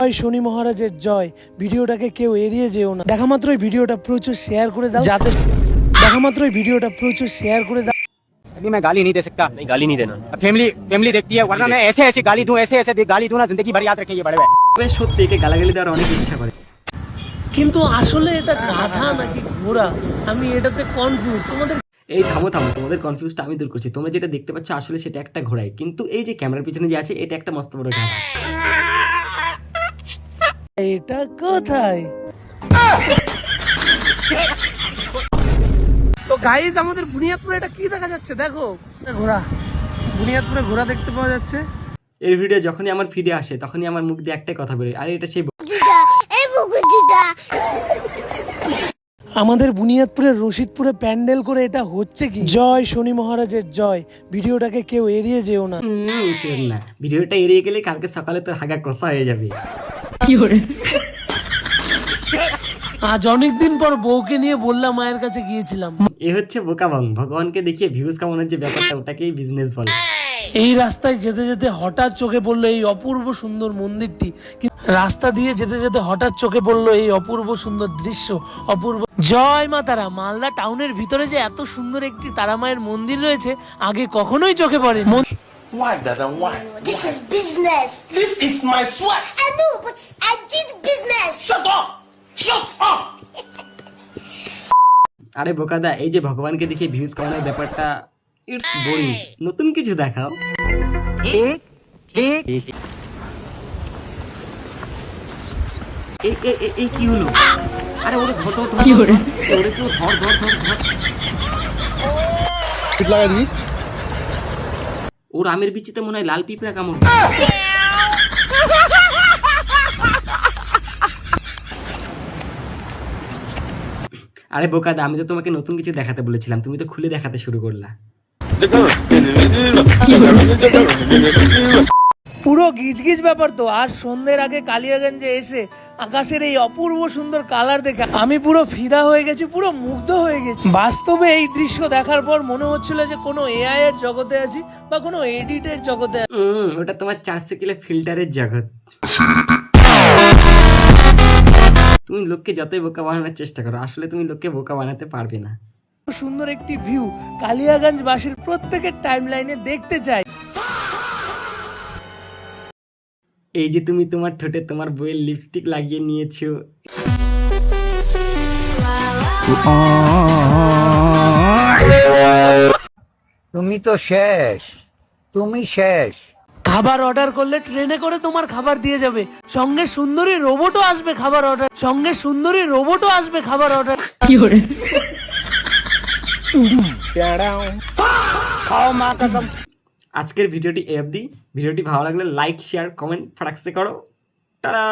জয় শনি মহারাজের জয়। ভিডিওটাকে কেউ এড়িয়ে যেও না। দেখা মাত্রই ভিডিওটা প্রচুর শেয়ার করে দাও, যাতে अभी मैं गाली नहीं दे सकता। नहीं गाली नहीं देना। फैमिली देखती है, वरना मैं ऐसे ऐसे गाली दूं, ऐसे ऐसे गाली दूं ना, जिंदगी भर याद रखेंगे बड़े भाई। সত্যি একে গালাগালি দেওয়ার অনেক ইচ্ছা করে, কিন্তু আসলে এটা গাধা নাকি ঘোড়া আমি এটাতে কনফিউজ। তোমাদের এই থামো তোমাদের কনফিউজটা আমি দূর করছি। তোমরা যেটা দেখতে পাচ্ছ আসলে সেটা একটা ঘোড়াই, কিন্তু এই যে ক্যামেরার পিছনে যে আছে এটা একটা মস্ত বড় গাধা। এটা কোথায়? তো গাইস, আমাদের বুনিয়াদপুরে এটা কি দেখা যাচ্ছে দেখো, ঘোড়া। বুনিয়াদপুরে ঘোড়া দেখতে পাওয়া যাচ্ছে। এই ভিডিও যখনই আমার ফিডে আসে তখনই আমার মুখ দিয়ে একটাই কথা বেরোয়, আরে এটা সেই আমাদের বুনিয়াদপুরের রশিদপুরে প্যান্ডেল করে এটা হচ্ছে কি? জয় শনি মহারাজের জয়। ভিডিওটাকে কেউ এড়িয়ে যেও না। চল না, ভিডিওটা এড়িয়ে গেলে কালকে সকালে তোর হাগা কষা হয়ে যাবে। আজ অনেকদিন পর বউকে নিয়ে বললাম মায়ের কাছে গিয়েছিলাম। এ হচ্ছে বোকাবং, ভগবানকে দেখিয়ে ভিউজ কামানোর যে ব্যাপারটা ওটাকেই বিজনেস বলে। এই রাস্তায় যেতে যেতে হঠাৎ চোখে পড়লো এই অপূর্ব সুন্দর মন্দিরটি। রাস্তা দিয়ে যেতে যেতে হঠাৎ চোখে পড়লো এই অপূর্ব সুন্দর দৃশ্য। অপূর্ব। জয় মা তারা। মালদা টাউনের ভিতরে যে এত সুন্দর একটি তারা মায়ের মন্দির রয়েছে আগে কখনোই চোখে পড়েনি। Why, Dada? Why? This is business. This is my sweat. I know, but I did business. Shut up! Shut up! আরে বোকাদা, এই যে ভগবানকে দেখিয়ে ভিউজ কামানোর ব্যাপারটা ইটস বোরিং, নতুন কিছু দেখাও। এই কি হলো? আরে ওরে ধর কি হলো? ওরে তো ধর। ওর আমের বিচিতে মনে হয় লাল পিঁপড়া কামড়। আরে বোকাদা, আমি তো তোমাকে নতুন কিছু দেখাতে বলেছিলাম, তুমি তো খুলে দেখাতে শুরু করলা। পুরো গিজগিজ ব্যাপার তো। আজ সন্ধ্যের আগে কালিয়াগঞ্জে এসে আকাশের এই অপূর্ব সুন্দর কালার দেখে আমি পুরো ফিদা হয়ে গেছি, পুরো মুগ্ধ হয়ে গেছি। বাস্তবে এই দৃশ্য দেখার পর মনে হচ্ছিল যে কোনো এআই এর জগতে আছি বা কোনো এডিটের জগতে আছি। ওটা তোমার 4 সেকেন্ডে ফিল্টারের জগৎ। তুমি লোককে যতই বোকা বানানোর চেষ্টা করো, আসলে তুমি লোককে বোকা বানাতে পারবে না। সুন্দর একটি ভিউ কালিয়াগঞ্জ বাসীর প্রত্যেকের টাইমলাইনে দেখতে চাই। এই যে তুমি তোমার ঠোঁটে তোমার বইয়ের লিপস্টিক লাগিয়ে নিয়েছো। তুমি তো শেষ, তুমি শেষ। খাবার অর্ডার করলে ট্রেনে করে তোমার খাবার দিয়ে যাবে, সঙ্গে সুন্দরী রোবটও আসবে খাবার অর্ডার। কি করে? আজকের ভিডিওটি এই অবধি। ভিডিওটি ভালো লাগলে লাইক শেয়ার কমেন্ট ফাটাকসে করো। টাটা।